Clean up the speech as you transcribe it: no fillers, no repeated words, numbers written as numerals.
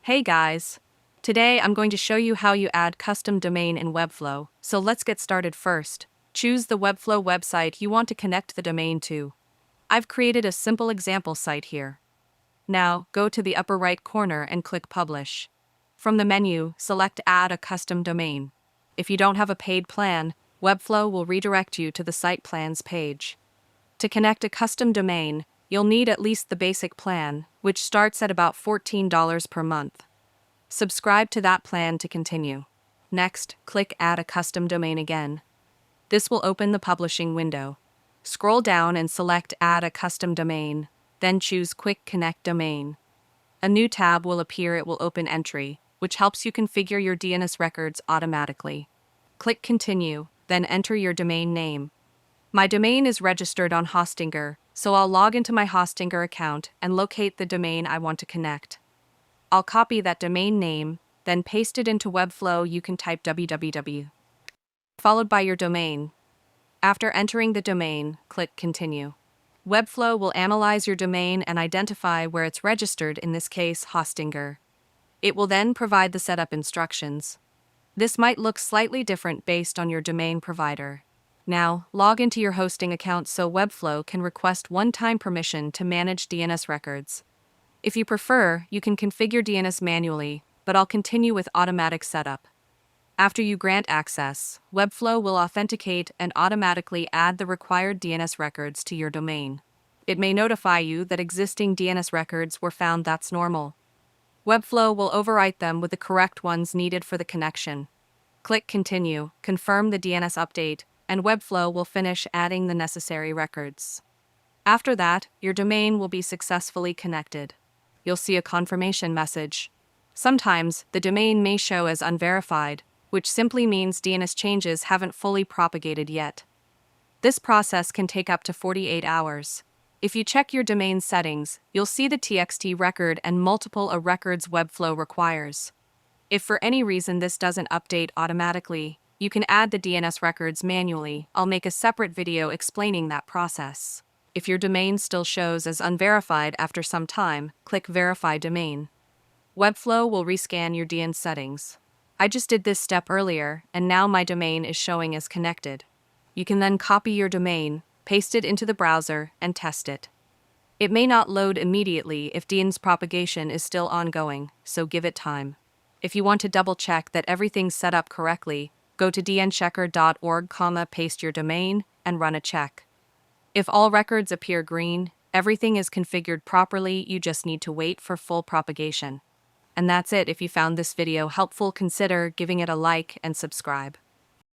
Hey guys! Today I'm going to show you how you add custom domain in Webflow, so let's get started first. Choose the Webflow website you want to connect the domain to. I've created a simple example site here. Now, go to the upper right corner and click Publish. From the menu, select Add a custom domain. If you don't have a paid plan, Webflow will redirect you to the Site Plans page. To connect a custom domain, you'll need at least the basic plan, which starts at about $14 per month. Subscribe to that plan to continue. Next, click Add a custom domain again. This will open the publishing window. Scroll down and select Add a custom domain, then choose Quick Connect Domain. A new tab will appear. It will open Entry, which helps you configure your DNS records automatically. Click Continue, then enter your domain name. My domain is registered on Hostinger, so I'll log into my Hostinger account and locate the domain I want to connect. I'll copy that domain name, then paste it into Webflow. You can type www, followed by your domain. After entering the domain, click Continue. Webflow will analyze your domain and identify where it's registered, in this case, Hostinger. It will then provide the setup instructions. This might look slightly different based on your domain provider. Now, log into your hosting account so Webflow can request one-time permission to manage DNS records. If you prefer, you can configure DNS manually, but I'll continue with automatic setup. After you grant access, Webflow will authenticate and automatically add the required DNS records to your domain. It may notify you that existing DNS records were found. That's normal. Webflow will overwrite them with the correct ones needed for the connection. Click Continue, confirm the DNS update, and Webflow will finish adding the necessary records. After that, your domain will be successfully connected. You'll see a confirmation message. Sometimes, the domain may show as unverified, which simply means DNS changes haven't fully propagated yet. This process can take up to 48 hours. If you check your domain settings, you'll see the TXT record and multiple records Webflow requires. If for any reason this doesn't update automatically, you can add the DNS records manually. I'll make a separate video explaining that process. If your domain still shows as unverified after some time, click Verify Domain. Webflow will rescan your DNS settings. I just did this step earlier, and now my domain is showing as connected. You can then copy your domain, paste it into the browser, and test it. It may not load immediately if DNS propagation is still ongoing, so give it time. If you want to double-check that everything's set up correctly, go to dnchecker.org, paste your domain, and run a check. If all records appear green, everything is configured properly. You just need to wait for full propagation. And that's it. If you found this video helpful, consider giving it a like and subscribe.